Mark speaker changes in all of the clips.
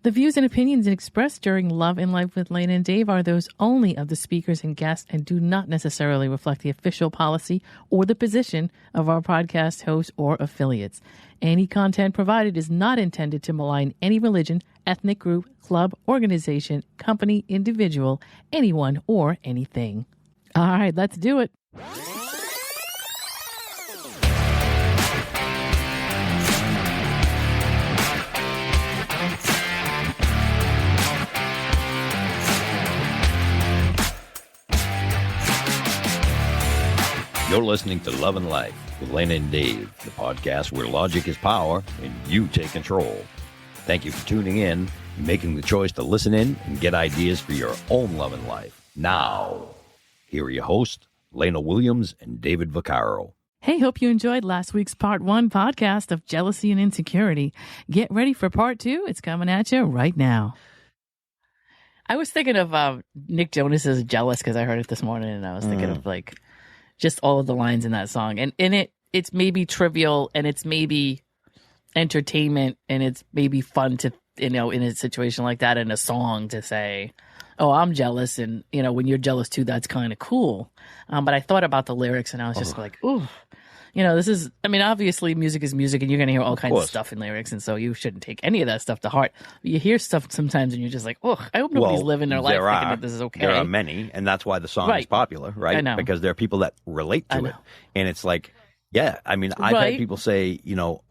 Speaker 1: The views and opinions expressed during Love and Life with Lana and Dave are those only of the speakers and guests and do not necessarily reflect the official policy or the position of our podcast hosts or affiliates. Any content provided is not intended to malign any religion, ethnic group, club, organization, company, individual, anyone, or anything. All right, let's do it.
Speaker 2: You're listening to Love and Life with Lana and Dave, the podcast where logic is power and you take control. Thank you for tuning in and making the choice to listen in and get ideas for your own love and life. Now, here are your hosts, Lana Williams and David Vaccaro.
Speaker 1: Hey, hope you enjoyed last week's part 1 podcast of Jealousy and Insecurity. Get ready for part 2. It's coming at you right now. I was thinking of Nick Jonas's Jealous because I heard it this morning, and I was thinking of like just all of the lines in that song. And in it's maybe trivial and it's maybe entertainment and it's maybe fun to, in a situation like that in a song to say, oh, I'm jealous. And, when you're jealous too, that's kind of cool. But I thought about the lyrics and I was just like, ooh, this is, obviously music is music and you're going to hear all kinds of stuff in lyrics. And so you shouldn't take any of that stuff to heart. You hear stuff sometimes and you're just like, oh, I hope nobody's living their life thinking that this is okay.
Speaker 2: There are many, and that's why the song is popular, right?
Speaker 1: I know.
Speaker 2: Because there are people that relate to it. And it's like, yeah, I've had people say,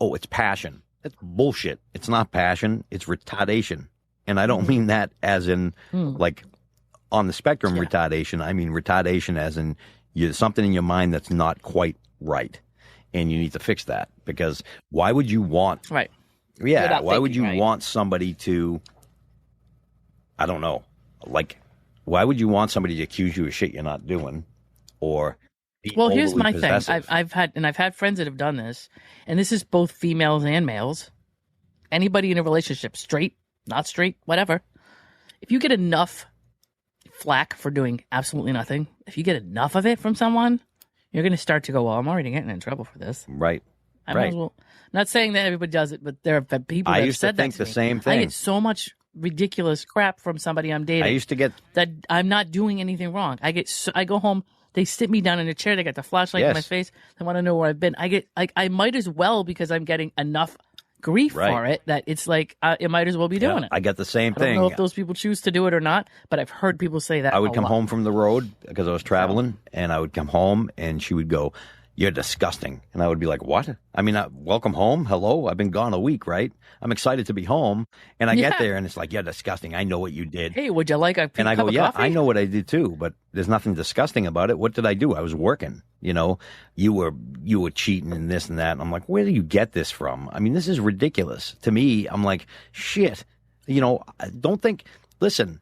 Speaker 2: oh, it's passion. That's bullshit. It's not passion. It's retardation. And I don't mean that as in like on the spectrum retardation. I mean retardation as in something in your mind that's not quite right. And you need to fix that, because why would you want...
Speaker 1: Right.
Speaker 2: Yeah, why would you want somebody to... I don't know. Like, why would you want somebody to accuse you of shit you're not doing? Or be
Speaker 1: Well, here's my
Speaker 2: possessive?
Speaker 1: thing. I've had friends that have done this, and this is both females and males. Anybody in a relationship, straight, not straight, whatever. If you get enough flack for doing absolutely nothing, if you get enough of it from someone... You're going to start to go, well, I'm already getting in trouble for this.
Speaker 2: Right.
Speaker 1: I might as well. Not saying that everybody does it, but there have been people that have said that to me.
Speaker 2: I used to think the same thing.
Speaker 1: I get so much ridiculous crap from somebody I'm dating.
Speaker 2: I used to get...
Speaker 1: that I'm not doing anything wrong. I go home, they sit me down in a chair, they got the flashlight in my face, they want to know where I've been. I might as well, because I'm getting enough grief for it, that it's like it might as well be doing it.
Speaker 2: I get the same thing.
Speaker 1: I don't know if those people choose to do it or not, but I've heard people say that.
Speaker 2: I would come home from the road because I was traveling, and I would come home and she would go, "You're disgusting." And I would be like, "What?" Welcome home. Hello. I've been gone a week, right? I'm excited to be home. And I get there and it's like, "You're disgusting. I know what you did."
Speaker 1: Hey, would you like a
Speaker 2: And I go, "Yeah,
Speaker 1: coffee?"
Speaker 2: I know what I did too, but there's nothing disgusting about it. What did I do? I was working, you were cheating and this and that." And I'm like, "Where do you get this from? This is ridiculous." To me, I'm like, shit, don't think, listen,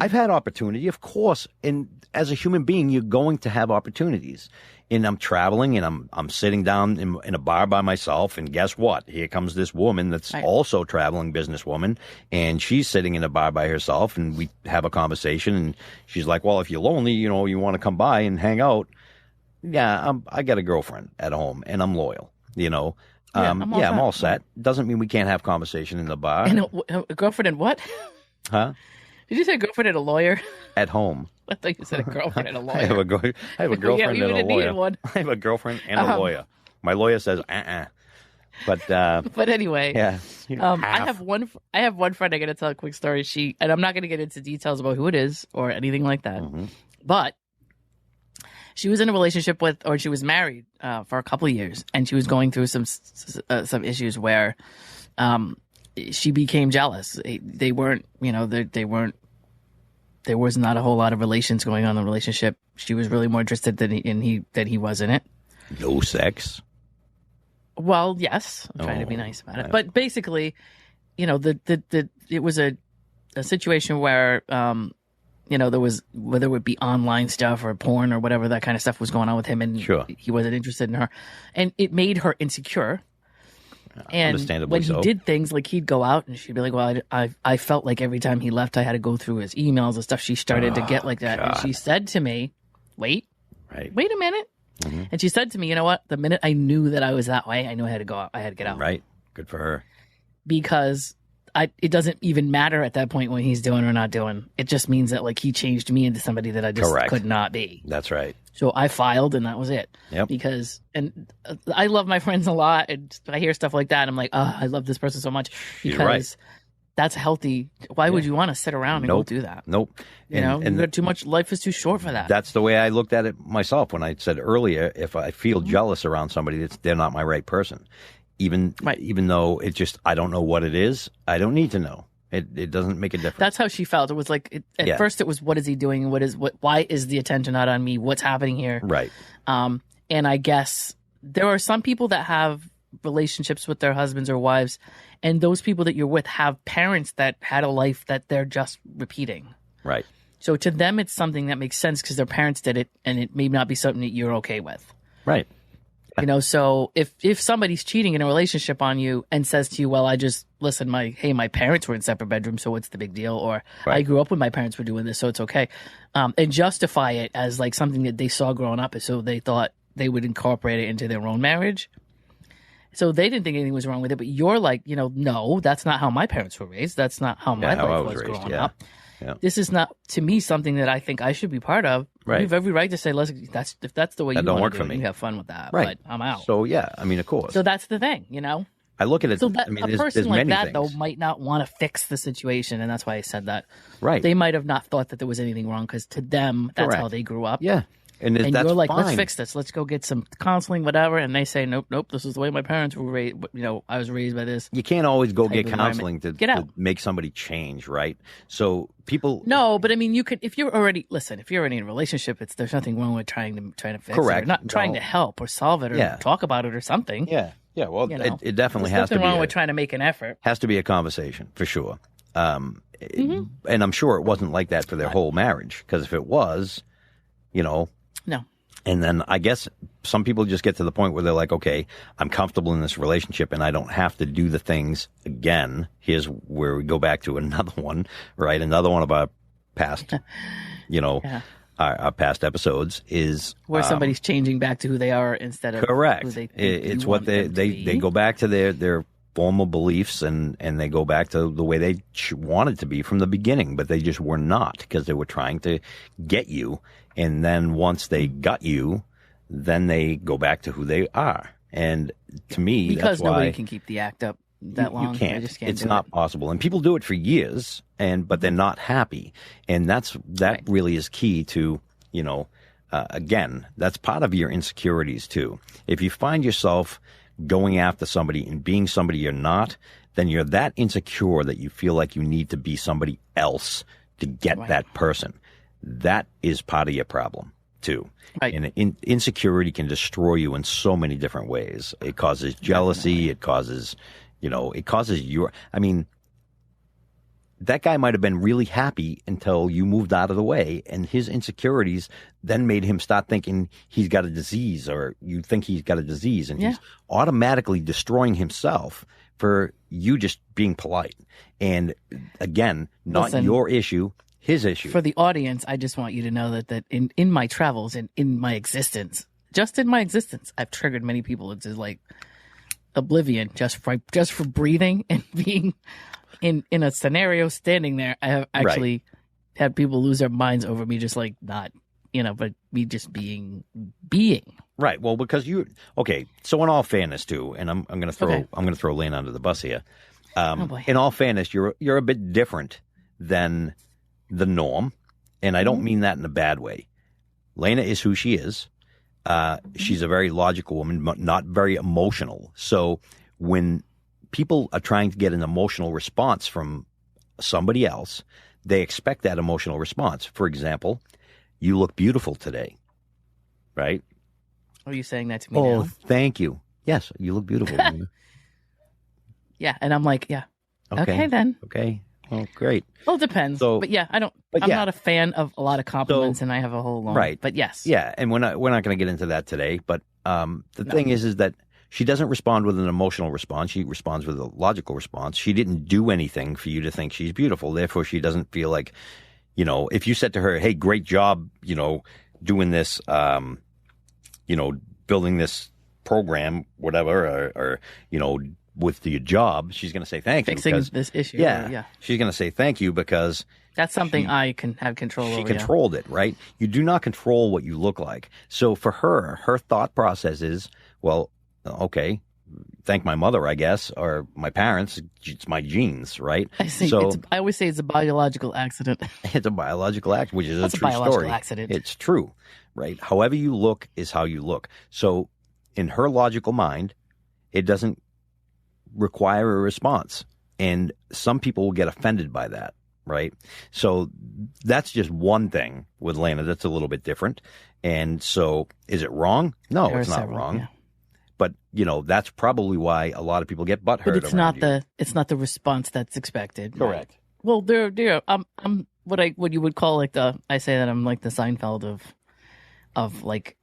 Speaker 2: I've had opportunity, of course. And as a human being, you're going to have opportunities. And I'm traveling and I'm sitting down in a bar by myself. And guess what? Here comes this woman that's also a traveling businesswoman. And she's sitting in a bar by herself. And we have a conversation. And she's like, "Well, if you're lonely, you want to come by and hang out." Yeah, I got a girlfriend at home and I'm loyal, I'm all set. Doesn't mean we can't have conversation in the bar.
Speaker 1: And a girlfriend and what?
Speaker 2: Huh?
Speaker 1: Did you say a girlfriend and a lawyer?
Speaker 2: At home.
Speaker 1: I thought you said a girlfriend and a lawyer.
Speaker 2: I have a girlfriend and a lawyer.
Speaker 1: One.
Speaker 2: I have a girlfriend and a lawyer. My lawyer says, But
Speaker 1: anyway,
Speaker 2: yeah.
Speaker 1: I have one friend. I got to tell a quick story. And I'm not going to get into details about who it is or anything like that. Mm-hmm. But she was in a relationship or she was married for a couple of years, and she was going through some issues where she became jealous. They weren't, there was not a whole lot of relations going on in the relationship. She was really more interested than he was in it.
Speaker 2: No sex?
Speaker 1: Well, yes. I'm trying to be nice about it. But basically, it was a situation where, there was, whether it would be online stuff or porn or whatever, that kind of stuff was going on with him, and he wasn't interested in her. And it made her insecure. And when he did things, like he'd go out and she'd be like, "Well, I felt like every time he left, I had to go through his emails and stuff." She started to get like that. God. And she said to me, wait a minute. Mm-hmm. And she said to me, "You know what? The minute I knew that I was that way, I knew I had to go out. I had to get out."
Speaker 2: Right. Good for her.
Speaker 1: Because it doesn't even matter at that point what he's doing or not doing. It just means that like he changed me into somebody that I just could not be.
Speaker 2: That's right.
Speaker 1: So I filed, and that was it.
Speaker 2: Yep.
Speaker 1: Because, and I love my friends a lot, and I hear stuff like that, and I'm like, oh, I love this person so much, because that's healthy. Why would you want to sit around and go do that?
Speaker 2: Nope.
Speaker 1: You know, you got too much. Life is too short for that.
Speaker 2: That's the way I looked at it myself when I said earlier, if I feel jealous around somebody, they're not my right person. Even though it just, I don't know what it is, I don't need to know. It doesn't make a difference.
Speaker 1: That's how she felt. It was like, at first it was, what is he doing? Why is the attention not on me? What's happening here?
Speaker 2: Right.
Speaker 1: And I guess there are some people that have relationships with their husbands or wives, and those people that you're with have parents that had a life that they're just repeating.
Speaker 2: Right.
Speaker 1: So to them, it's something that makes sense because their parents did it, and it may not be something that you're okay with.
Speaker 2: Right.
Speaker 1: You know, so if somebody's cheating in a relationship on you and says to you, well, my parents were in separate bedrooms, so what's the big deal? Or I grew up when my parents were doing this, so it's okay. And justify it as like something that they saw growing up, so they thought they would incorporate it into their own marriage. So they didn't think anything was wrong with it, but you're like, you know, no, that's not how my parents were raised. That's not how my life was growing up.
Speaker 2: Yeah.
Speaker 1: This is not, to me, something that I think I should be part of. Right. You have every right to say, if that's the way you want to do it, you have fun with that.
Speaker 2: Right.
Speaker 1: But I'm out.
Speaker 2: So, yeah, I mean, of course.
Speaker 1: So that's the thing, you know?
Speaker 2: I look at it.
Speaker 1: So that, a person like that,
Speaker 2: things.
Speaker 1: though, might not want to fix the situation, and that's why I said that.
Speaker 2: Right.
Speaker 1: They might have not thought that there was anything wrong, because to them, that's how they grew up.
Speaker 2: Yeah. And
Speaker 1: that's you're like,
Speaker 2: fine.
Speaker 1: let's fix this. Let's go get some counseling, whatever. And they say, nope, this is the way my parents were raised. You know, I was raised by this.
Speaker 2: You can't always go get counseling to make somebody change, right? So people.
Speaker 1: No, but I mean, you could, if you're already in a relationship, there's nothing wrong with trying to fix it. Or not trying to help or solve it or talk about it or something.
Speaker 2: Yeah. Yeah. Well, you know, it definitely
Speaker 1: has
Speaker 2: to be.
Speaker 1: Nothing wrong with trying to make an effort.
Speaker 2: Has to be a conversation for sure. And I'm sure it wasn't like that for their whole marriage, because if it was, you know.
Speaker 1: No.
Speaker 2: And then I guess some people just get to the point where they're like, okay, I'm comfortable in this relationship and I don't have to do the things again. Here's where we go back to another one, right? Another one of our past, our past episodes is
Speaker 1: where somebody's changing back to who they are instead of
Speaker 2: correct.
Speaker 1: Who they
Speaker 2: it's what they go back to their formal beliefs and they go back to the way they wanted to be from the beginning, but they just were not, because they were trying to get you. And then once they got you, then they go back to who they are. And to me,
Speaker 1: because
Speaker 2: that's why
Speaker 1: nobody can keep the act up that long.
Speaker 2: You can't.
Speaker 1: They just can't.
Speaker 2: It's not possible. And people do it for years, but they're not happy. And that really is key to, again, that's part of your insecurities too. If you find yourself going after somebody and being somebody you're not, then you're that insecure that you feel like you need to be somebody else to get that person. That is part of your problem too. Right. And insecurity can destroy you in so many different ways. It causes jealousy. It causes, that guy might have been really happy until you moved out of the way, and his insecurities then made him start thinking he's got a disease, or you think he's got a disease, and he's automatically destroying himself for you just being polite. And again, not your issue. His issue.
Speaker 1: For the audience, I just want you to know that in my travels and in my existence, just in my existence, I've triggered many people into like oblivion just for breathing and being in a scenario standing there. I have actually had people lose their minds over me, just like not, but me just being.
Speaker 2: Right. Well, because so in all fairness too, and I'm going to throw Lana under the bus here. In all fairness, you're a bit different than the norm, and I don't mean that in a bad way. Lana is who she is. She's a very logical woman, but not very emotional. So when people are trying to get an emotional response from somebody else, they expect that emotional response. For example, you look beautiful today, right?
Speaker 1: Are you saying that to me now?
Speaker 2: Oh, thank you. Yes, you look beautiful.
Speaker 1: Yeah, and I'm like, yeah. Okay then.
Speaker 2: Okay. Oh, great.
Speaker 1: Well, it depends. But yeah, I'm not a fan of a lot of compliments, and I have a whole long.
Speaker 2: Right.
Speaker 1: But yes.
Speaker 2: Yeah, and we're not going to get into that today. But the thing is that she doesn't respond with an emotional response. She responds with a logical response. She didn't do anything for you to think she's beautiful. Therefore, she doesn't feel like, if you said to her, "Hey, great job, doing this, building this program, whatever, or with your job, she's going to say thank you.
Speaker 1: Fixing this issue.
Speaker 2: Yeah. She's going to say thank you because
Speaker 1: that's something I can have control over.
Speaker 2: She controlled it, right? You do not control what you look like. So for her thought process is, well, okay, thank my mother, I guess, or my parents. It's my genes, right?
Speaker 1: I always say it's a biological accident.
Speaker 2: It's a biological accident, which is a true
Speaker 1: biological accident.
Speaker 2: It's true, right? However you look is how you look. So in her logical mind, it doesn't require a response. And some people will get offended by that, right? So that's just one thing with Lana that's a little bit different. And so is it wrong? No, it's not wrong. Yeah. But that's probably why a lot of people get butthurt.
Speaker 1: But it's not the response that's expected.
Speaker 2: Correct.
Speaker 1: Well, I'm what you would call I say that I'm like the Seinfeld of like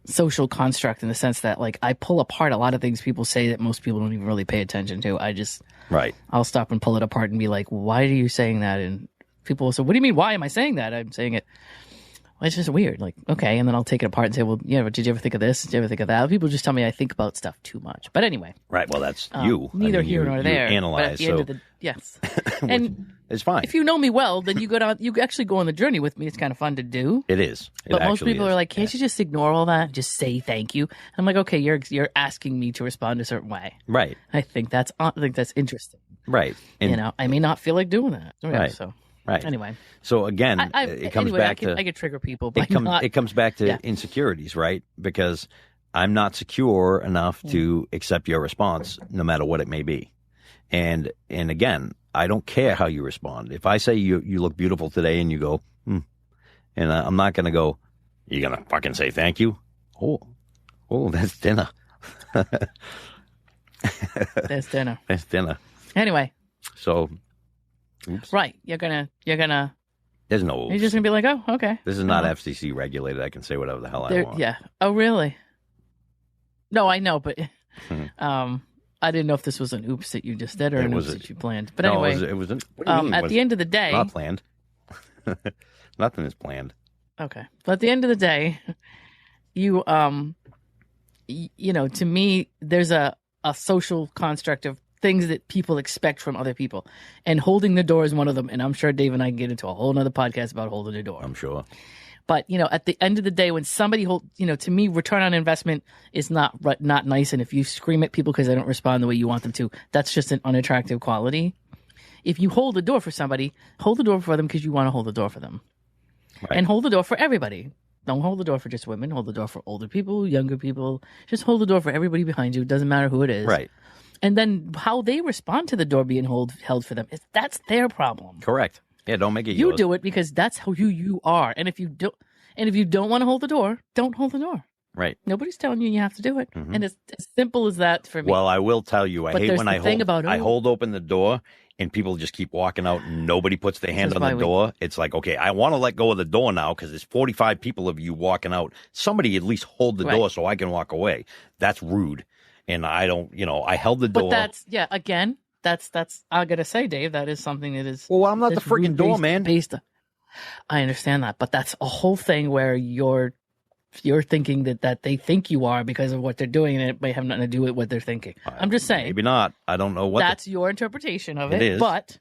Speaker 1: social construct, in the sense that like I pull apart a lot of things people say that most people don't even really pay attention to. I'll stop and pull it apart and be like, why are you saying that? And people will say, what do you mean? Why am I saying that? I'm saying it. Well, it's just weird. Like, okay. And then I'll take it apart and say, well, yeah, but did you ever think of this? Did you ever think of that? People just tell me I think about stuff too much. But anyway.
Speaker 2: Right. Well, that's you.
Speaker 1: Neither here nor there.
Speaker 2: You analyze.
Speaker 1: Yes. And
Speaker 2: it's fine.
Speaker 1: If you know me well, then you actually go on the journey with me. It's kind of fun to do.
Speaker 2: It is.
Speaker 1: But most people are like, can't you just ignore all that and just say thank you? And I'm like, okay, you're asking me to respond a certain way.
Speaker 2: Right.
Speaker 1: I think that's interesting.
Speaker 2: Right. And,
Speaker 1: I may not feel like doing that.
Speaker 2: Right.
Speaker 1: So.
Speaker 2: Right.
Speaker 1: Anyway.
Speaker 2: So again, it comes back to...
Speaker 1: I can trigger people.
Speaker 2: It comes back to insecurities, right? Because I'm not secure enough to accept your response, no matter what it may be. And again, I don't care how you respond. If I say you look beautiful today and you go, and I'm not going to go, you're going to fucking say thank you? Oh, that's dinner.
Speaker 1: That's dinner.
Speaker 2: That's dinner.
Speaker 1: Anyway.
Speaker 2: So... Oops.
Speaker 1: Right. You're gonna
Speaker 2: There's no oops.
Speaker 1: You're just gonna be like, oh, okay.
Speaker 2: This is not FCC regulated. I can say whatever the hell I want.
Speaker 1: Yeah. Oh, really? No, I know, but I didn't know if this was an oops that you just did or an oops that you planned. But anyway,
Speaker 2: it was what do you mean?
Speaker 1: At the end of the day,
Speaker 2: not planned. Nothing is planned.
Speaker 1: Okay. But at the end of the day, you to me, there's a social construct of things that people expect from other people, and holding the door is one of them. And I'm sure Dave and I can get into a whole nother podcast about holding the door.
Speaker 2: I'm sure.
Speaker 1: But at the end of the day, when somebody to me, return on investment is not nice. And if you scream at people because they don't respond the way you want them to, that's just an unattractive quality. If you hold the door for somebody, hold the door for them because you want to hold the door for them, right. And hold the door for everybody. Don't hold the door for just women. Hold the door for older people, younger people. Just hold the door for everybody behind you. It doesn't matter who it is.
Speaker 2: Right.
Speaker 1: And then how they respond to the door being held for them, that's their problem.
Speaker 2: Correct. Yeah, don't make it
Speaker 1: you
Speaker 2: yours.
Speaker 1: do it because that's who you are. And if you don't want to hold the door, don't hold the door.
Speaker 2: Right.
Speaker 1: Nobody's telling you have to do it. Mm-hmm. And it's as simple as that for me.
Speaker 2: Well, I will tell you, I hate when I hold open the door and people just keep walking out and nobody puts their hand on the door. It's like, okay, I want to let go of the door now because there's 45 people of you walking out. Somebody at least hold the door so I can walk away. That's rude. And I don't, I held the door.
Speaker 1: But that's I gotta say, Dave, that is something that is.
Speaker 2: Well, I'm not the freaking door, man.
Speaker 1: I understand that, but that's a whole thing where you're thinking that they think you are because of what they're doing, and it may have nothing to do with what they're thinking. I'm just saying.
Speaker 2: Maybe not. I don't know what.
Speaker 1: That's your interpretation of it.
Speaker 2: It is.
Speaker 1: But,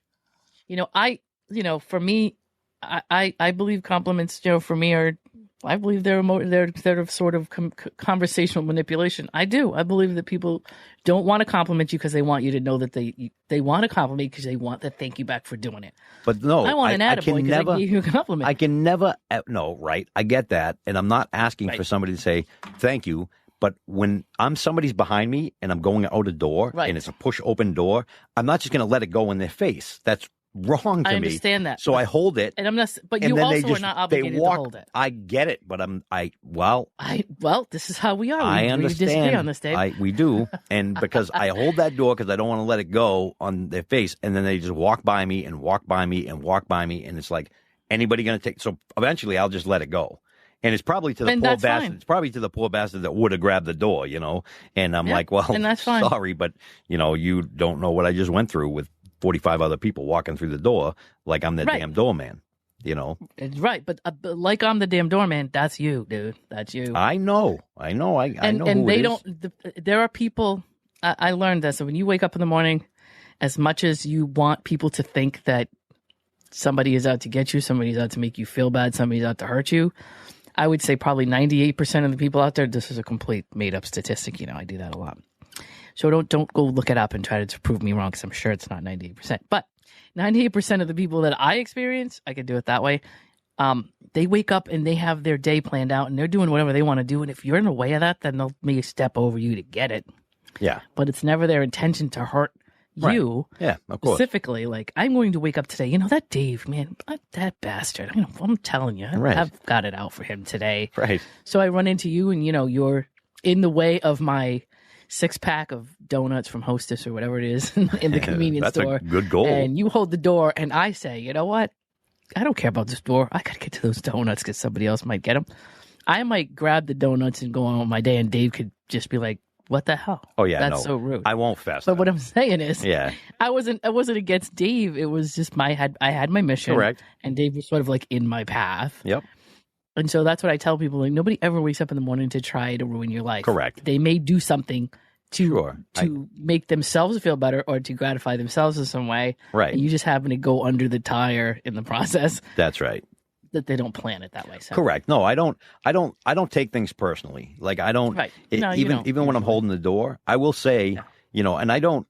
Speaker 1: for me, I believe compliments, for me are. I believe they're sort of conversational manipulation. I do. I believe that people don't want to compliment you because they want you to know that they want to compliment because they want to thank you back for doing it.
Speaker 2: But no,
Speaker 1: I want an attaboy because I gave you a compliment.
Speaker 2: I can never. No, right? I get that, and I'm not asking for somebody to say thank you. But when somebody's behind me and I'm going out a door and it's a push open door, I'm not just going to let it go in their face. That's wrong to me.
Speaker 1: I understand that.
Speaker 2: So I hold it.
Speaker 1: And I'm not, but you also are not obligated to hold it.
Speaker 2: I get it, but
Speaker 1: this is how we are.
Speaker 2: I understand.
Speaker 1: We disagree on this, Dave.
Speaker 2: We do. And because I hold that door because I don't want to let it go on their face. And then they just walk by me and walk by me and walk by me. And it's like, anybody going to take, so eventually I'll just let it go. And it's probably to the poor bastard. Fine. It's probably to the poor bastard that would have grabbed the door, And I'm like, well, and that's fine. Sorry, but you don't know what I just went through with 45 other people walking through the door like I'm the damn doorman,
Speaker 1: Right, but like I'm the damn doorman, that's you, dude. That's you.
Speaker 2: I know. I know
Speaker 1: and
Speaker 2: who
Speaker 1: they
Speaker 2: it
Speaker 1: don't. There are people. I learned that. So when you wake up in the morning, as much as you want people to think that somebody is out to get you, somebody's out to make you feel bad, somebody's out to hurt you, I would say probably 98% of the people out there, this is a complete made up statistic. I do that a lot. So don't go look it up and try to prove me wrong, because I'm sure it's not 98%. But 98% of the people that I experience, I could do it that way. They wake up and they have their day planned out and they're doing whatever they want to do. And if you're in the way of that, then they'll maybe step over you to get it.
Speaker 2: Yeah.
Speaker 1: But it's never their intention to hurt you.
Speaker 2: Yeah, of course.
Speaker 1: Specifically, like, I'm going to wake up today. That Dave, man, that bastard. I'm telling you, I've got it out for him today.
Speaker 2: Right.
Speaker 1: So I run into you and, you're in the way of my 6-pack of donuts from Hostess or whatever it is in the convenience store.
Speaker 2: That's a good goal.
Speaker 1: And you hold the door and I say, you know what? I don't care about this door. I got to get to those donuts because somebody else might get them. I might grab the donuts and go on with my day, and Dave could just be like, what the hell?
Speaker 2: Oh, yeah,
Speaker 1: that's so rude.
Speaker 2: I won't fast.
Speaker 1: But what I'm saying is,
Speaker 2: yeah,
Speaker 1: I wasn't against Dave. It was just I had my mission.
Speaker 2: Correct.
Speaker 1: And Dave was sort of like in my path.
Speaker 2: Yep.
Speaker 1: And so that's what I tell people. Like, nobody ever wakes up in the morning to try to ruin your life.
Speaker 2: Correct.
Speaker 1: They may do something to
Speaker 2: Sure.
Speaker 1: make themselves feel better or to gratify themselves in some way.
Speaker 2: Right.
Speaker 1: And you just happen to go under the tire in the process.
Speaker 2: That's right.
Speaker 1: That they don't plan it that way. So.
Speaker 2: Correct. No, I don't take things personally. Like, I don't.
Speaker 1: Right. No, you don't.
Speaker 2: Even when I'm holding the door, I will say, and I don't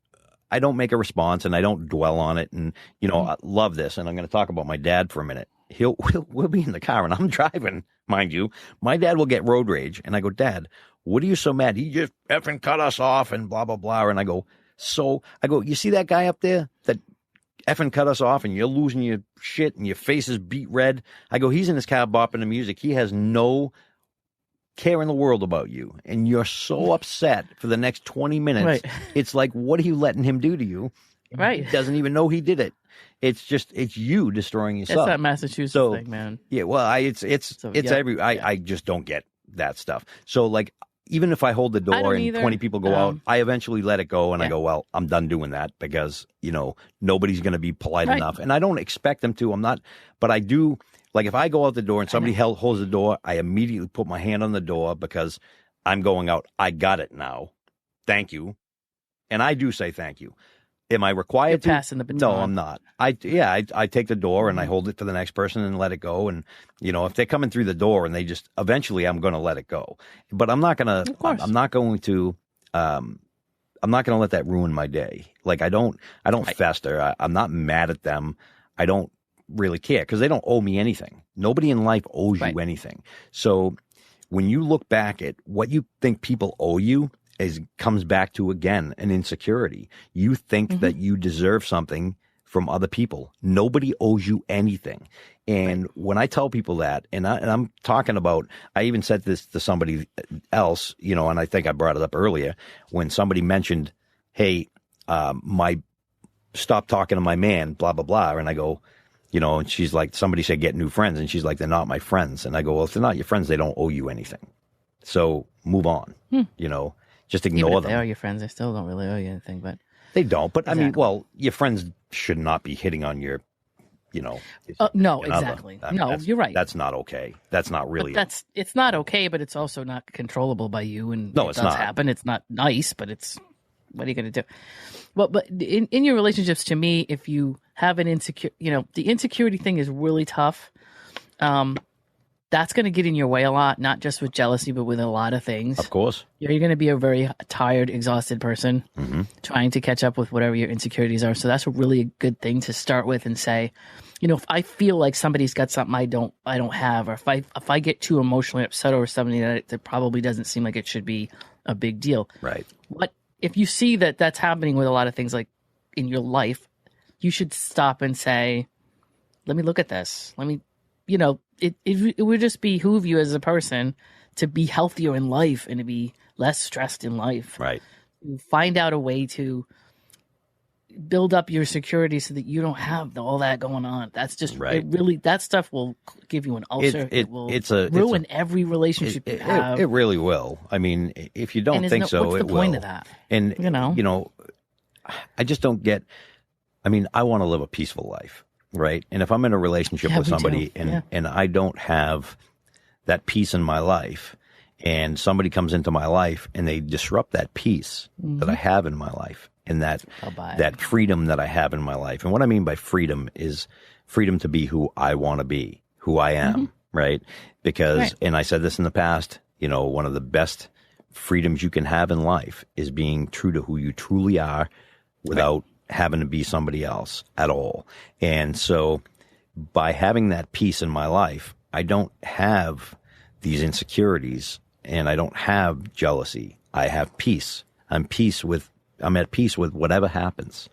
Speaker 2: make a response and I don't dwell on it. And I love this. And I'm going to talk about my dad for a minute. We'll be in the car and I'm driving, mind you. My dad will get road rage, and I go, Dad, what are you so mad? He just effing cut us off and blah blah blah. And I go, you see that guy up there that effing cut us off, and you're losing your shit and your face is beat red? I go, he's in his car bopping the music. He has no care in the world about you, and you're so upset for the next 20 minutes.
Speaker 1: Right.
Speaker 2: It's like, what are you letting him do to you?
Speaker 1: Right.
Speaker 2: He doesn't even know he did it. It's you destroying yourself.
Speaker 1: It's that Massachusetts thing, man.
Speaker 2: Yeah, well, I just don't get that stuff. So, like, even if I hold the door and 20 people go out, I eventually let it go, and I go, well, I'm done doing that because, nobody's going to be polite enough. And I don't expect them to. I'm not, but I do. Like, if I go out the door and somebody holds the door, I immediately put my hand on the door because I'm going out. I got it now. Thank you. And I do say thank you. Am I required to?
Speaker 1: Passing the baton.
Speaker 2: No, I'm not. I take the door and I hold it for the next person and let it go. And, if they're coming through the door and eventually I'm going to let it go. But I'm not going to let that ruin my day. Like, I don't fester. I'm not mad at them. I don't really care because they don't owe me anything. Nobody in life owes you anything. So when you look back at what you think people owe you, comes back to, again, an insecurity. You think that you deserve something from other people. Nobody owes you anything. And when I tell people that, and I'm talking about, I even said this to somebody else, and I think I brought it up earlier when somebody mentioned, hey, stop talking to my man, blah, blah, blah. And I go, and she's like, somebody said, get new friends. And she's like, they're not my friends. And I go, well, if they're not your friends, they don't owe you anything. So move on, just ignore
Speaker 1: Even if
Speaker 2: them.
Speaker 1: they are your friends, they still don't really owe you anything, but
Speaker 2: they don't. But
Speaker 1: exactly.
Speaker 2: I mean, well, your friends should not be hitting on your,
Speaker 1: no, exactly. No, you're right.
Speaker 2: That's not okay. That's not really.
Speaker 1: It's not okay, but it's also not controllable by you. And
Speaker 2: no,
Speaker 1: it's
Speaker 2: not.
Speaker 1: Happen. It's not nice, but what are you going to do? Well, but in your relationships, to me, if you have an insecure, the insecurity thing is really tough. That's going to get in your way a lot, not just with jealousy, but with a lot of things.
Speaker 2: Of course.
Speaker 1: You're going to be a very tired, exhausted person trying to catch up with whatever your insecurities are. So that's a really good thing to start with and say, if I feel like somebody's got something I don't have, or if I get too emotionally upset over something that probably doesn't seem like it should be a big deal.
Speaker 2: Right.
Speaker 1: What if you see that that's happening with a lot of things like in your life, you should stop and say, let me look at this. Let me, it would just behoove you as a person to be healthier in life and to be less stressed in life.
Speaker 2: Right.
Speaker 1: Find out a way to build up your security so that you don't have all that going on. That's just
Speaker 2: right.
Speaker 1: That stuff will give you an ulcer. It will ruin every relationship you have.
Speaker 2: It really will. I mean, if you don't think so,
Speaker 1: what's
Speaker 2: it
Speaker 1: the
Speaker 2: will.
Speaker 1: point of that?
Speaker 2: And I just don't get. I mean, I want to live a peaceful life. Right. And if I'm in a relationship with somebody and I don't have that peace in my life, and somebody comes into my life and they disrupt that peace that I have in my life and that freedom that I have in my life. And what I mean by freedom is freedom to be who I want to be, who I am, right? Because, and I said this in the past, you know, one of the best freedoms you can have in life is being true to who you truly are without having to be somebody else at all. And so by having that peace in my life, I don't have these insecurities and I don't have jealousy. I have peace. I'm at peace with whatever happens.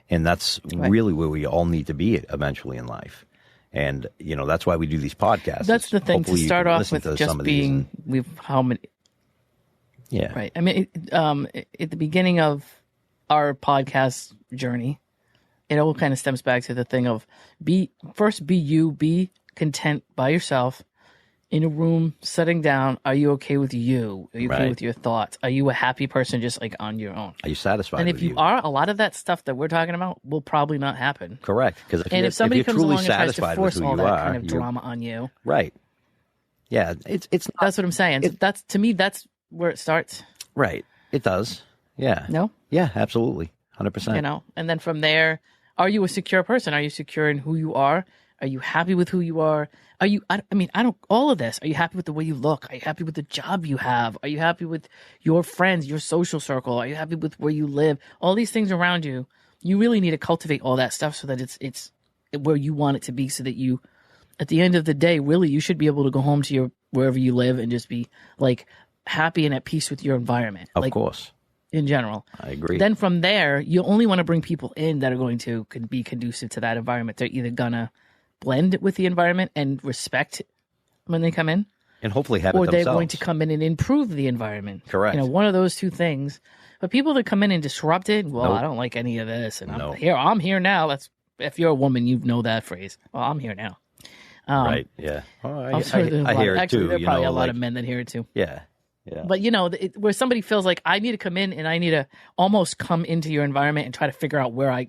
Speaker 2: And that's really where we all need to be eventually in life. And, you know, that's why we do these podcasts.
Speaker 1: That's the thing, to start off with just being, how many.
Speaker 2: Yeah.
Speaker 1: Right. I mean, at the beginning of our podcast journey, it all kind of stems back to the thing of be you, be content by yourself in a room, sitting down. Are you okay with you? Are you okay with your thoughts? Are you a happy person just like on your own?
Speaker 2: Are you satisfied
Speaker 1: and
Speaker 2: with
Speaker 1: if you are, a lot of that stuff that we're talking about will probably not happen.
Speaker 2: Correct. Because
Speaker 1: if somebody comes along and tries to force all that kind of drama on you.
Speaker 2: Right. Yeah. It's not,
Speaker 1: that's what I'm saying. That's, to me, that's where it starts.
Speaker 2: Right. It does. Yeah.
Speaker 1: No?
Speaker 2: Yeah, absolutely. 100%.
Speaker 1: You know, and then from there, are you a secure person? Are you secure in who you are? Are you happy with who you are? Are you, all of this. Are you happy with the way you look? Are you happy with the job you have? Are you happy with your friends, your social circle? Are you happy with where you live? All these things around you. You really need to cultivate all that stuff so that it's where you want it to be, so that you, at the end of the day, really, you should be able to go home to your, wherever you live and just be like happy and at peace with your environment.
Speaker 2: Of course.
Speaker 1: In general.
Speaker 2: I agree.
Speaker 1: Then from there, you only want to bring people in that are going to be conducive to that environment. They're either gonna blend with the environment and respect when they come in,
Speaker 2: and hopefully have it
Speaker 1: or they're
Speaker 2: themselves.
Speaker 1: going to come in and improve the environment.
Speaker 2: Correct.
Speaker 1: You know, one of those two things. But people that come in and disrupt it, well, I don't like any of this, and I'm here now. That's, if you're a woman, you know that phrase. Well, I'm here now.
Speaker 2: Right. Yeah. Oh, I hear it too.
Speaker 1: There are probably a lot of men that hear it too.
Speaker 2: Yeah. Yeah.
Speaker 1: But, you know, where somebody feels like I need to come in and I need to almost come into your environment and try to figure out where I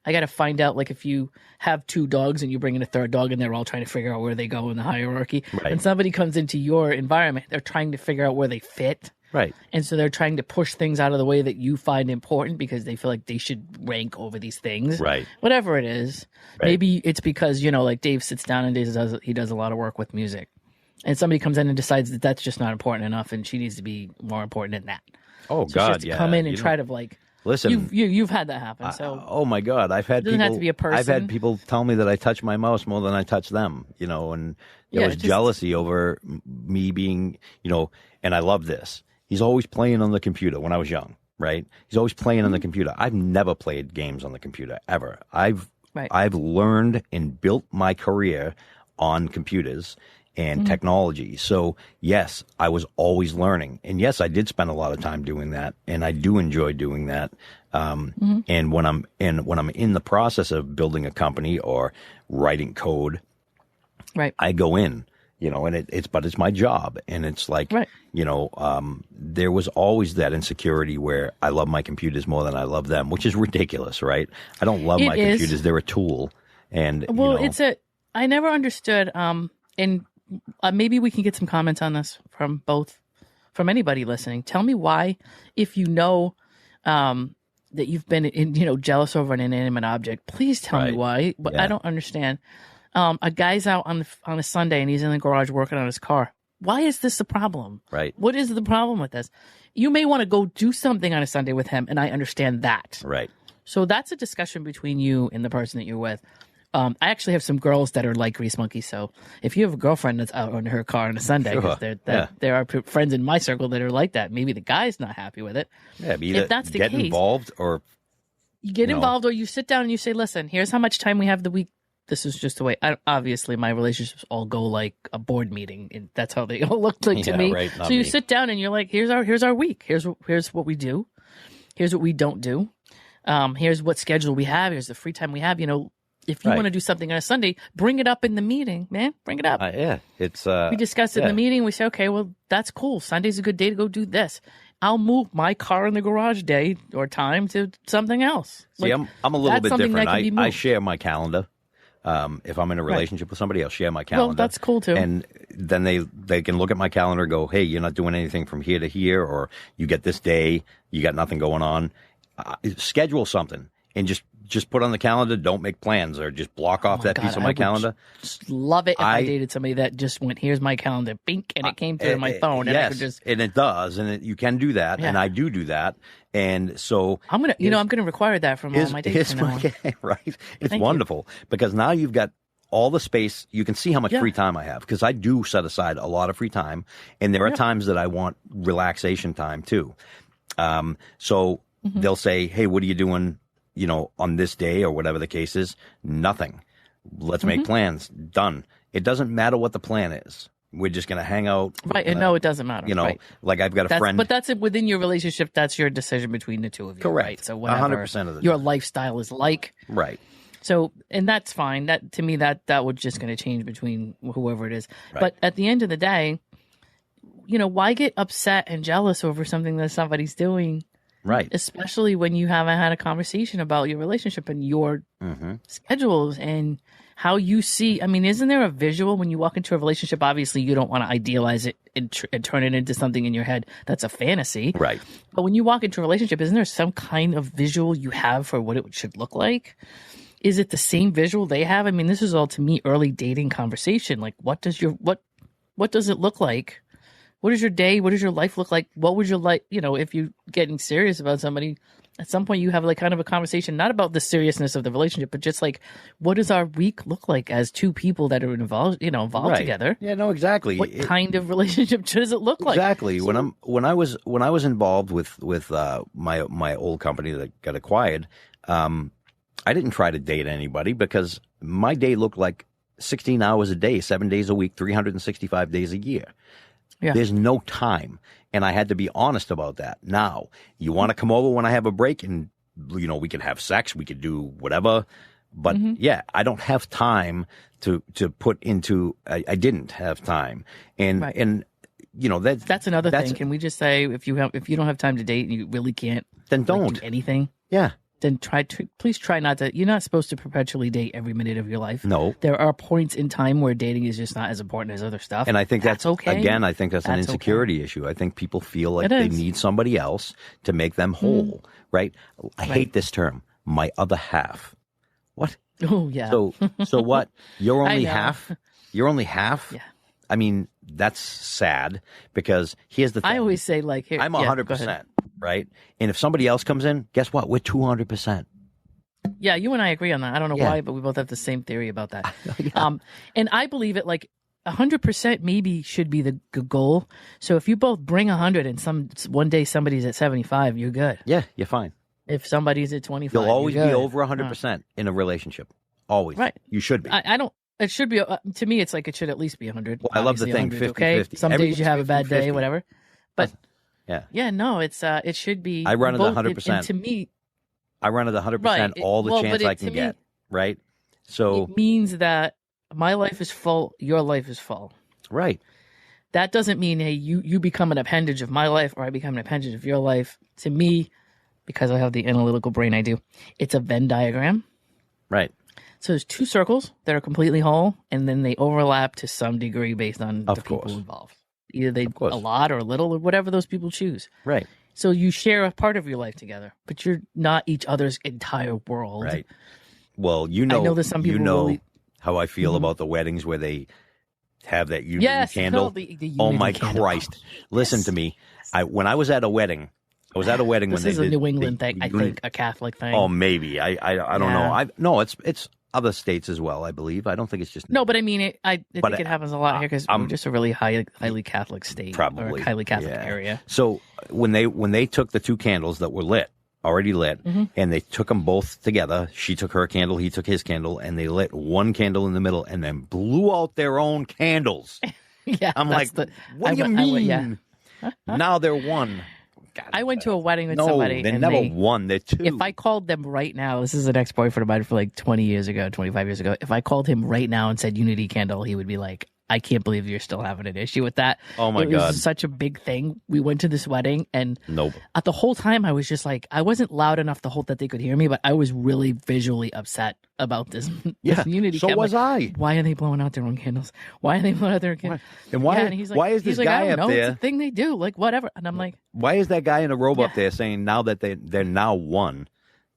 Speaker 1: got to find out, like, if you have two dogs and you bring in a third dog and they're all trying to figure out where they go in the hierarchy.
Speaker 2: Right.
Speaker 1: When somebody comes into your environment, they're trying to figure out where they fit.
Speaker 2: Right.
Speaker 1: And so they're trying to push things out of the way that you find important because they feel like they should rank over these things.
Speaker 2: Right.
Speaker 1: Whatever it is.
Speaker 2: Right.
Speaker 1: Maybe it's because, you know, like Dave sits down and he does a lot of work with music. And somebody comes in and decides that that's just not important enough, and she needs to be more important than that.
Speaker 2: Oh,
Speaker 1: so
Speaker 2: God,
Speaker 1: she has to come in and try to, like,
Speaker 2: listen.
Speaker 1: You've had that happen. So
Speaker 2: oh my God, I've had
Speaker 1: doesn't
Speaker 2: people.
Speaker 1: have to be a person.
Speaker 2: I've had people tell me that I touch my mouse more than I touch them. You know, and there was jealousy over me being, you know. And I love this. He's always playing on the computer when I was young, right? He's always playing on the computer. I've never played games on the computer ever. I've learned and built my career on computers and technology. So yes, I was always learning. And yes, I did spend a lot of time doing that. And I do enjoy doing that. And when I'm in the process of building a company or writing code, I go in, you know, and it's my job. And it's like, you know, there was always that insecurity where I love my computers more than I love them, which is ridiculous, right? I don't love my computers. They're a tool. And,
Speaker 1: well, you know, I never understood, and maybe we can get some comments on this from anybody listening. Tell me why, if you know that you've been jealous over an inanimate object, please tell me why. But I don't understand. A guy's out on a Sunday and he's in the garage working on his car. Why is this a problem?
Speaker 2: Right.
Speaker 1: What is the problem with this? You may want to go do something on a Sunday with him, and I understand that.
Speaker 2: Right.
Speaker 1: So that's a discussion between you and the person that you're with. I actually have some girls that are like grease monkeys. So if you have a girlfriend that's out on her car on a Sunday, there are friends in my circle that are like that. Maybe the guy's not happy with it.
Speaker 2: Yeah, but
Speaker 1: if that's the
Speaker 2: get
Speaker 1: case,
Speaker 2: involved, or
Speaker 1: you get involved, or you sit down and you say, "Listen, here's how much time we have the week. This is just the way." Obviously, my relationships all go like a board meeting, and that's how they all look like to me.
Speaker 2: Right,
Speaker 1: so you sit down and you're like, "Here's our week. Here's what we do. Here's what we don't do. Here's what schedule we have. Here's the free time we have. You know." If you want to do something on a Sunday, bring it up in the meeting, man. Bring it up.
Speaker 2: It's
Speaker 1: we discuss it in the meeting. We say, okay, well, that's cool. Sunday's a good day to go do this. I'll move my car in the garage day or time to something else.
Speaker 2: See, I'm a little bit different. I share my calendar. If I'm in a relationship with somebody, I'll share my calendar.
Speaker 1: Well, that's cool too.
Speaker 2: And then they can look at my calendar and go, hey, you're not doing anything from here to here, or you get this day, you got nothing going on. Schedule something and just put on the calendar. Don't make plans, or just block off that piece of my calendar.
Speaker 1: Just love it if I dated somebody that just went, here's my calendar, bink, and it came through my phone. And I could just...
Speaker 2: and it does, and you can do that, and I do that. And so
Speaker 1: I'm gonna require that from all my dates from now on.
Speaker 2: Right? It's wonderful because now you've got all the space. You can see how much free time I have, because I do set aside a lot of free time, and there are times that I want relaxation time too. So they'll say, hey, what are you doing, on this day, or whatever the case is? Nothing. Let's make plans. Done. It doesn't matter what the plan is. We're just going to hang out.
Speaker 1: Right. And no, it doesn't matter. Right.
Speaker 2: Like I've got a friend.
Speaker 1: But that's it within your relationship. That's your decision between the two of you.
Speaker 2: Correct.
Speaker 1: Right? So whatever
Speaker 2: 100% of the
Speaker 1: your
Speaker 2: time.
Speaker 1: lifestyle is like.
Speaker 2: Right.
Speaker 1: So, and that's fine. That, to me, that was just going to change between whoever it is. Right. But at the end of the day, why get upset and jealous over something that somebody's doing?
Speaker 2: Right.
Speaker 1: Especially when you haven't had a conversation about your relationship and your schedules and how you see. I mean, isn't there a visual when you walk into a relationship? Obviously, you don't want to idealize it and turn it into something in your head that's a fantasy.
Speaker 2: Right.
Speaker 1: But when you walk into a relationship, isn't there some kind of visual you have for what it should look like? Is it the same visual they have? I mean, this is all, to me, early dating conversation. Like, what does it look like? What is your day? What does your life look like? What would you like, if you're getting serious about somebody, at some point you have like kind of a conversation, not about the seriousness of the relationship, but just like, what does our week look like as two people that are involved together?
Speaker 2: Yeah, no, exactly.
Speaker 1: What kind of relationship does it look like?
Speaker 2: Exactly. So, when I was involved with my old company that got acquired, I didn't try to date anybody because my day looked like 16 hours a day, 7 days a week, 365 days a year. Yeah. There's no time. And I had to be honest about that. Now, you want to come over when I have a break and, we can have sex, we could do whatever. But I don't have time to put into, I didn't have time. And,
Speaker 1: that's another thing. Can we just say, if you don't have time to date and you really can't,
Speaker 2: then don't
Speaker 1: do anything.
Speaker 2: Yeah.
Speaker 1: Then please try not to. You're not supposed to perpetually date every minute of your life.
Speaker 2: No.
Speaker 1: There are points in time where dating is just not as important as other stuff.
Speaker 2: And I think that's okay. Again, I think that's an insecurity
Speaker 1: okay.
Speaker 2: issue. I think people feel like they need somebody else to make them whole, right? I hate this term, my other half. What?
Speaker 1: Oh, yeah.
Speaker 2: So what? You're only half? You're only half?
Speaker 1: Yeah.
Speaker 2: I mean, that's sad because here's the thing.
Speaker 1: I always say, like, here,
Speaker 2: I'm 100%. Right? And if somebody else comes in, guess what? We're 200%.
Speaker 1: Yeah, you and I agree on that. I don't know why, but we both have the same theory about that. And I believe it, like, 100% maybe should be the goal. So if you both bring 100 and one day somebody's at 75, you're good.
Speaker 2: Yeah, you're fine.
Speaker 1: If somebody's at 25,
Speaker 2: you'll always
Speaker 1: you're
Speaker 2: be
Speaker 1: good.
Speaker 2: over 100% in a relationship. Always.
Speaker 1: Right.
Speaker 2: You should be.
Speaker 1: I don't. It should be, to me, it's like it should at least be 100.
Speaker 2: Well, I love the thing, 50-50.
Speaker 1: Okay? Some days you have a bad day, whatever. But
Speaker 2: yeah,
Speaker 1: no, it should be.
Speaker 2: I run at 100%.
Speaker 1: And to me,
Speaker 2: I run at 100% all the chance I can get. Right. So
Speaker 1: it means that my life is full, your life is full.
Speaker 2: Right.
Speaker 1: That doesn't mean, hey, you become an appendage of my life or I become an appendage of your life. To me, because I have the analytical brain I do, it's a Venn diagram.
Speaker 2: Right.
Speaker 1: So there's two circles that are completely whole, and then they overlap to some degree based on the people involved. Either they a lot or a little or whatever those people choose.
Speaker 2: Right.
Speaker 1: So you share a part of your life together, but you're not each other's entire world.
Speaker 2: Right. Well, I know that some people how I feel about the weddings where they have that unity candle.
Speaker 1: The
Speaker 2: oh my
Speaker 1: candle.
Speaker 2: Christ! Listen to me. When I was at a wedding. I was at a wedding
Speaker 1: this
Speaker 2: when
Speaker 1: is
Speaker 2: they did
Speaker 1: a New England thing. I think a Catholic thing.
Speaker 2: Oh, maybe. I don't know. No, it's other states as well. I believe. I don't think it's just
Speaker 1: no, but I mean, I think it happens a lot here because we're just a really highly Catholic state,
Speaker 2: probably
Speaker 1: or a highly Catholic area.
Speaker 2: So when they took the two candles that were already lit, and they took them both together, she took her candle, he took his candle, and they lit one candle in the middle, and then blew out their own candles. I'm like, what do you mean? Now they're one. God,
Speaker 1: I went to a wedding with somebody.
Speaker 2: They're never one. They're two.
Speaker 1: If I called them right now, this is an ex-boyfriend of mine for like 20 years ago, 25 years ago. If I called him right now and said Unity Candle, he would be like, I can't believe you're still having an issue with that.
Speaker 2: Oh my
Speaker 1: God. It was such a big thing. We went to this wedding and at the whole time I was just like, I wasn't loud enough to hope that they could hear me, but I was really visually upset about this, this unity.
Speaker 2: So was I.
Speaker 1: Why are they blowing out their own candles? Why are they blowing out their candles?
Speaker 2: And why is this guy up there?
Speaker 1: It's a thing they do, like whatever. And I'm like,
Speaker 2: why is that guy in a robe up there saying now that they're now one?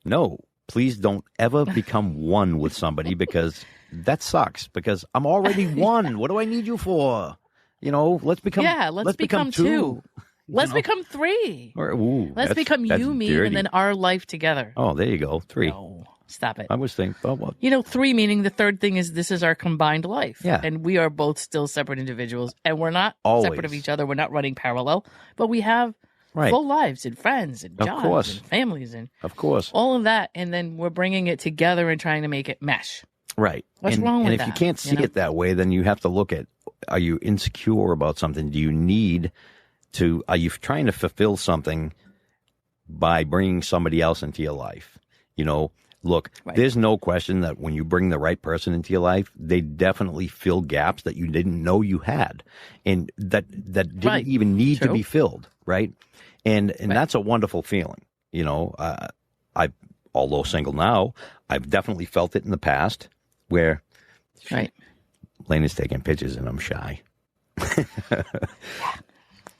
Speaker 2: No, please don't ever become one with somebody because that sucks. Because I'm already one. What do I need you for? Let's become let's become two.
Speaker 1: Let's become three. Let's become you, me, dirty. And then our life together.
Speaker 2: Oh, there you go. 3.
Speaker 1: No, stop it.
Speaker 2: I was thinking, what?
Speaker 1: 3 meaning the third thing is this is our combined life.
Speaker 2: Yeah.
Speaker 1: And we are both still separate individuals. And we're not separate of each other. We're not running parallel. But we have full lives and friends and jobs and families and all of that. And then we're bringing it together and trying to make it mesh.
Speaker 2: Right.
Speaker 1: What's wrong with
Speaker 2: that? And if you can't see it that way, then you have to look at, are you insecure about something? Are you trying to fulfill something by bringing somebody else into your life? Look, there's no question that when you bring the right person into your life, they definitely fill gaps that you didn't know you had and that didn't even need to be filled. Right. And that's a wonderful feeling. Although single now, I've definitely felt it in the past where Lena's taking pictures and I'm shy.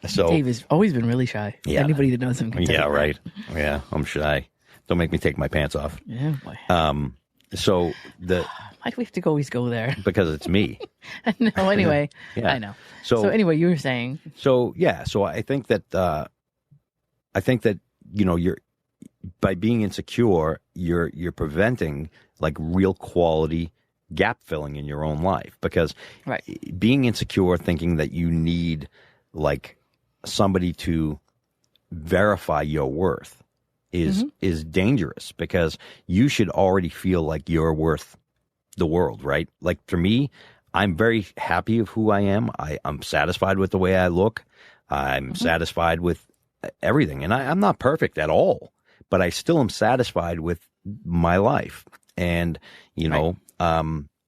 Speaker 2: So
Speaker 1: Dave has always been really shy.
Speaker 2: Yeah.
Speaker 1: Anybody that knows him can tell you
Speaker 2: right. Yeah, I'm shy. Don't make me take my pants off.
Speaker 1: Yeah, boy.
Speaker 2: So
Speaker 1: why do we have to always go there?
Speaker 2: Because it's me.
Speaker 1: No, anyway.
Speaker 2: Yeah.
Speaker 1: I know. So anyway, you were saying.
Speaker 2: So I think that you're by being insecure, you're preventing like real quality gap filling in your own life because being insecure, thinking that you need like somebody to verify your worth is dangerous because you should already feel like you're worth the world, right? Like for me, I'm very happy of who I am. I'm satisfied with the way I look. I'm satisfied with everything. And I'm not perfect at all, but I still am satisfied with my life. And,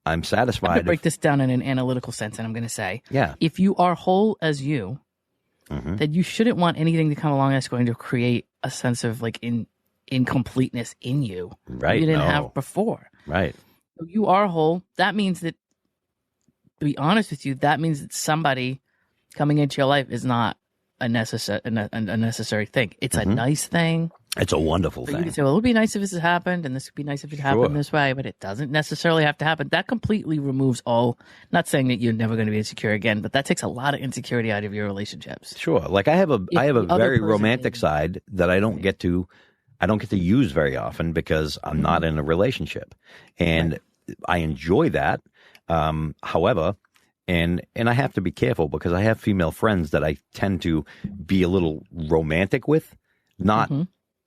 Speaker 2: I'm satisfied.
Speaker 1: I'm going to break this down in an analytical sense, and I'm going to say,
Speaker 2: yeah,
Speaker 1: if you are whole as you, then you shouldn't want anything to come along that's going to create a sense of like incompleteness in you that you didn't have before.
Speaker 2: Right.
Speaker 1: So you are whole. That means that, to be honest with you, that means that somebody coming into your life is not a necessary thing. It's a nice thing.
Speaker 2: It's a wonderful thing.
Speaker 1: You can say, well, it would be nice if this happened, and this would be nice if it happened this way, but it doesn't necessarily have to happen. That completely removes all, not saying that you're never going to be insecure again, but that takes a lot of insecurity out of your relationships.
Speaker 2: Sure. Like I have a very romantic side that I don't get to use very often because I'm not in a relationship. And I enjoy that. However, and I have to be careful because I have female friends that I tend to be a little romantic with, not,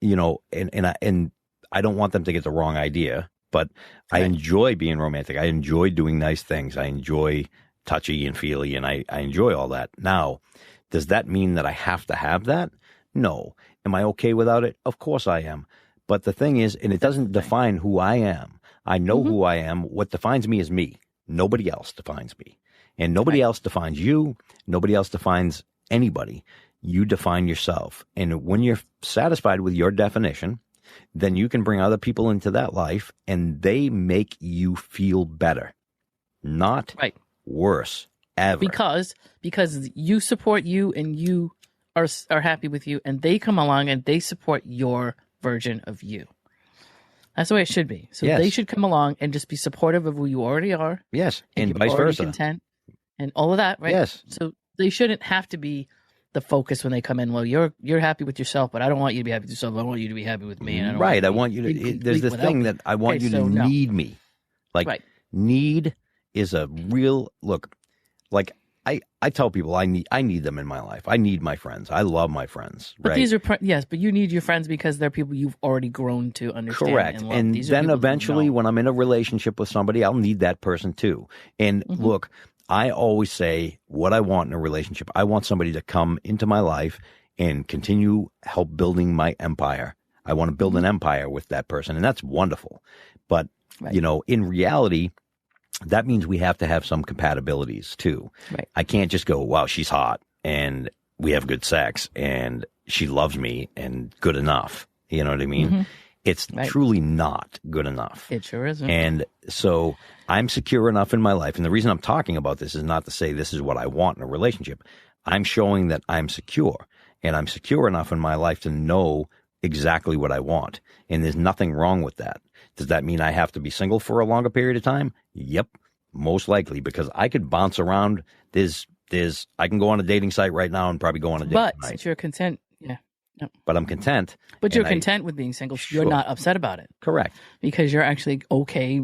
Speaker 2: and I don't want them to get the wrong idea, but I enjoy being romantic. I enjoy doing nice things. I enjoy touchy and feely, and I enjoy all that. Now, does that mean that I have to have that? No. Am I okay without it? Of course I am. But the thing is, and it doesn't define who I am. I know who I am. What defines me is me. Nobody else defines me. And nobody else defines you. Nobody else defines anybody. You define yourself. And when you're satisfied with your definition, then you can bring other people into that life and they make you feel better, not worse ever.
Speaker 1: Because you support you and you are happy with you, and they come along and they support your version of you. That's the way it should be. So they should come along and just be supportive of who you already are.
Speaker 2: Yes, and vice versa.
Speaker 1: Content and all of that, right?
Speaker 2: Yes.
Speaker 1: So they shouldn't have to be the focus when they come in. Well, you're happy with yourself, but I don't want you to be happy with yourself. I want you to be happy with me. And I want
Speaker 2: you to. There's this thing that I want you to need me. Like need is a real look. Like I tell people I need them in my life. I need my friends. I love my friends.
Speaker 1: But these are yes, but you need your friends because they're people you've already grown to understand.
Speaker 2: Correct. And then eventually, when I'm in a relationship with somebody, I'll need that person too. And look, I always say what I want in a relationship. I want somebody to come into my life and continue help building my empire. I want to build an empire with that person, and that's wonderful. But in reality, that means we have to have some compatibilities too.
Speaker 1: Right.
Speaker 2: I can't just go, wow, she's hot and we have good sex and she loves me and good enough. You know what I mean?
Speaker 1: Mm-hmm.
Speaker 2: It's
Speaker 1: Right.
Speaker 2: truly not good enough.
Speaker 1: It sure isn't.
Speaker 2: And so I'm secure enough in my life. And the reason I'm talking about this is not to say this is what I want in a relationship. I'm showing that I'm secure, and I'm secure enough in my life to know exactly what I want. And there's nothing wrong with that. Does that mean I have to be single for a longer period of time? Yep, most likely, because I could bounce around. I can go on a dating site right now and probably go on a date
Speaker 1: but
Speaker 2: tonight.
Speaker 1: since you're content, yeah. No.
Speaker 2: But I'm content.
Speaker 1: But you're content with being single.
Speaker 2: Sure.
Speaker 1: You're not upset about it.
Speaker 2: Correct.
Speaker 1: Because you're actually okay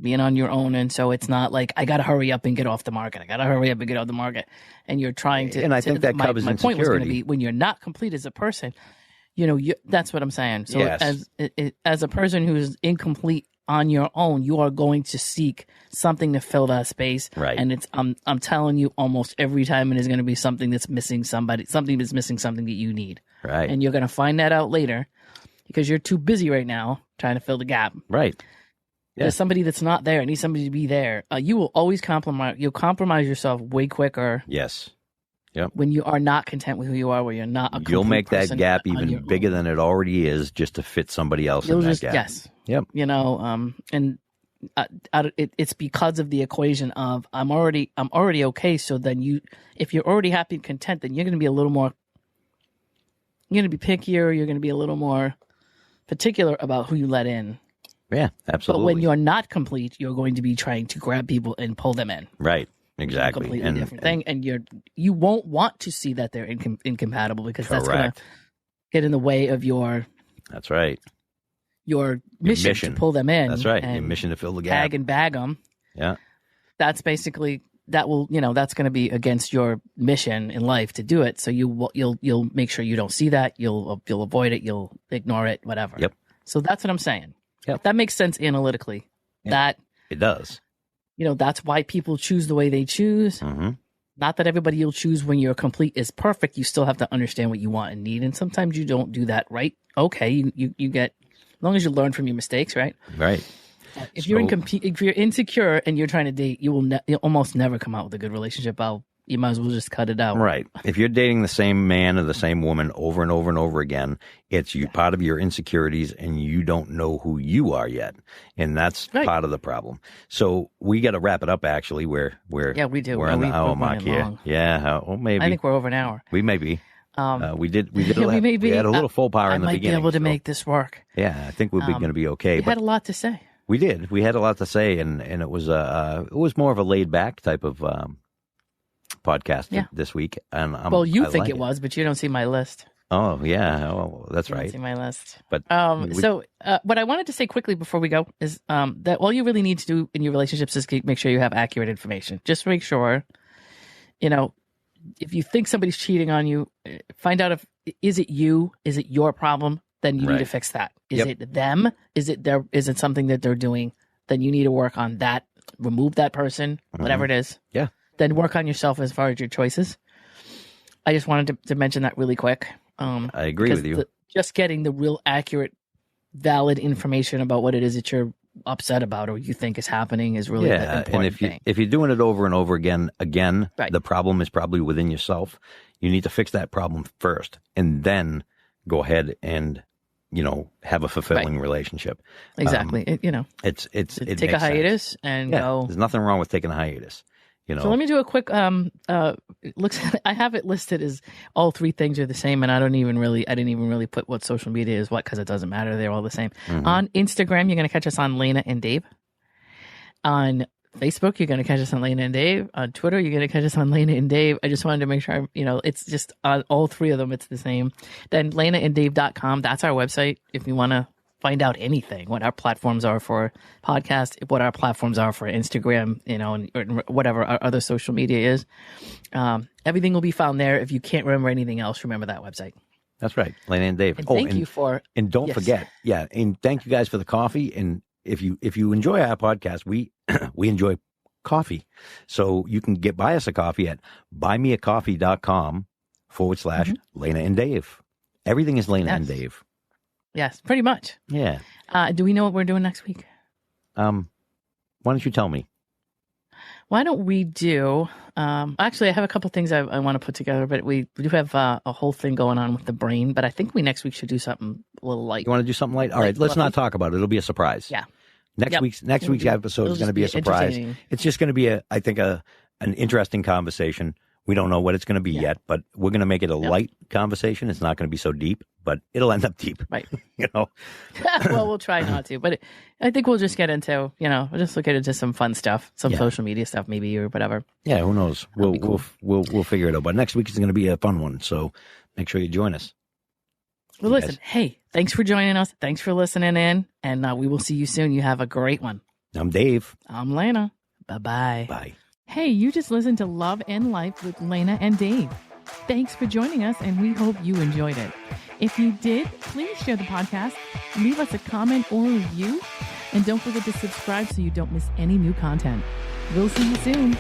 Speaker 1: being on your own. And so it's not like, I got to hurry up and get off the market. And you're trying to.
Speaker 2: And I think that covers
Speaker 1: my point was going to
Speaker 2: insecurity.
Speaker 1: be, when you're not complete as a person, that's what I'm saying. So
Speaker 2: Yes.
Speaker 1: as a person who's incomplete on your own, you are going to seek something to fill that space.
Speaker 2: Right.
Speaker 1: And I'm telling you, almost every time it is going to be something that's missing something that you need.
Speaker 2: Right.
Speaker 1: And you're going to find that out later because you're too busy right now trying to fill the gap.
Speaker 2: Right. Yeah.
Speaker 1: There's somebody that's not there. Needs somebody to be there. You will always compromise. You'll compromise yourself way quicker.
Speaker 2: Yes. Yep.
Speaker 1: When you are not content with who you are, where you're not a
Speaker 2: You'll make that
Speaker 1: person
Speaker 2: gap
Speaker 1: on your
Speaker 2: even bigger
Speaker 1: own.
Speaker 2: than it already is just to fit somebody else in that gap.
Speaker 1: Yes.
Speaker 2: Yep.
Speaker 1: And it's because of the equation of I'm already okay. So then if you're already happy and content, then you're going to be a little more. You're going to be pickier. You're going to be a little more particular about who you let in.
Speaker 2: Yeah, absolutely.
Speaker 1: But when you're not complete, you're going to be trying to grab people and pull them in.
Speaker 2: Right. Exactly.
Speaker 1: A completely different thing. And you won't want to see that they're incompatible because that's going to get in the way of your
Speaker 2: That's right.
Speaker 1: Your mission to pull them in.
Speaker 2: That's right. Your mission to fill the gap.
Speaker 1: Tag and bag them.
Speaker 2: Yeah.
Speaker 1: That's basically that's going to be against your mission in life to do it. So you'll make sure you don't see that. You'll avoid it. You'll ignore it. Whatever.
Speaker 2: Yep.
Speaker 1: So that's what I'm saying.
Speaker 2: Yep.
Speaker 1: If that makes sense analytically.
Speaker 2: Yep.
Speaker 1: That
Speaker 2: it does.
Speaker 1: That's why people choose the way they choose.
Speaker 2: Mm-hmm.
Speaker 1: Not that everybody you'll choose when you're complete is perfect. You still have to understand what you want and need, and sometimes you don't do that right. Okay, you get as long as you learn from your mistakes, right?
Speaker 2: Right.
Speaker 1: If you're insecure and you're trying to date, you'll almost never come out with a good relationship. You might as well just cut it out.
Speaker 2: Right. If you're dating the same man or the same woman over and over and over again, it's part of your insecurities and you don't know who you are yet. And that's part of the problem. So we got to wrap it up, actually. We do. We're on the hour mark here.
Speaker 1: Long.
Speaker 2: Yeah. Well, maybe.
Speaker 1: I think we're over an hour.
Speaker 2: We may be. We did.
Speaker 1: We
Speaker 2: had a little full power in the beginning.
Speaker 1: I might be able to make this work.
Speaker 2: Yeah, I think we're going to be okay.
Speaker 1: We had a lot to say.
Speaker 2: We did. We had a lot to say, and it was more of a laid back type of podcast this week. And
Speaker 1: you think it was, but you don't see my list.
Speaker 2: Oh yeah, that's right.
Speaker 1: Don't see my list.
Speaker 2: But
Speaker 1: so what I wanted to say quickly before we go is that all you really need to do in your relationships is make sure you have accurate information. Just make sure, if you think somebody's cheating on you, find out is it you? Is it your problem? Then you need to fix that. Is it them? Is it something that they're doing? Then you need to work on that. Remove that person, whatever it is.
Speaker 2: Yeah.
Speaker 1: Then work on yourself as far as your choices. I just wanted to mention that really quick.
Speaker 2: I agree with you.
Speaker 1: Just getting the real accurate, valid information about what it is that you're upset about or you think is happening is really the important thing.
Speaker 2: And if you're doing it over and over again, the problem is probably within yourself. You need to fix that problem first, and then go ahead and have a fulfilling relationship.
Speaker 1: Exactly.
Speaker 2: It
Speaker 1: take a hiatus
Speaker 2: sense.
Speaker 1: and go.
Speaker 2: There's nothing wrong with taking a hiatus.
Speaker 1: So let me do a quick. It looks. I have it listed as all three things are the same, and I didn't even really put what social media is what because it doesn't matter. They're all the same. Mm-hmm. On Instagram, you're going to catch us on Lana and Dave. On Facebook, you're going to catch us on Lana and Dave. On Twitter, you're going to catch us on Lana and Dave. I just wanted to make sure, it's just on all three of them, it's the same. Then lanaanddave.com, that's our website if you want to find out anything, what our platforms are for podcast, what our platforms are for Instagram, or whatever our other social media is. Everything will be found there. If you can't remember anything else, remember that website.
Speaker 2: That's right. Lana and Dave.
Speaker 1: And thank you for...
Speaker 2: And don't forget, and thank you guys for the coffee. And if you enjoy our podcast, we enjoy coffee. So you can buy us a coffee at buymeacoffee.com/Lana and Dave. Everything is Lana and Dave.
Speaker 1: Yes, pretty much.
Speaker 2: Yeah.
Speaker 1: Do we know what we're doing next week?
Speaker 2: Why don't you tell me?
Speaker 1: Why don't we do? Actually, I have a couple things I want to put together, but we do have a whole thing going on with the brain. But I think next week should do something a little light.
Speaker 2: You want to do something light? All right, let's not talk about it. It'll be a surprise.
Speaker 1: Yeah.
Speaker 2: Next week's episode is going to be a surprise. It's just going to be an interesting conversation. We don't know what it's going to be yet, but we're going to make it a light conversation. It's not going to be so deep, but it'll end up deep.
Speaker 1: Right.
Speaker 2: Well,
Speaker 1: we'll try not to, but I think we'll just get into, we'll just look into some fun stuff, some social media stuff, maybe, or whatever.
Speaker 2: Yeah, who knows? We'll figure it out. But next week is going to be a fun one, so make sure you join us.
Speaker 1: Well, listen, hey, thanks for joining us. Thanks for listening in, and we will see you soon. You have a great one.
Speaker 2: I'm Dave.
Speaker 1: I'm Lana. Bye-bye.
Speaker 2: Bye.
Speaker 1: Hey, you just listened to Love and Life with Lana and Dave. Thanks for joining us, and we hope you enjoyed it. If you did, please share the podcast, leave us a comment or review, and don't forget to subscribe so you don't miss any new content. We'll see you soon.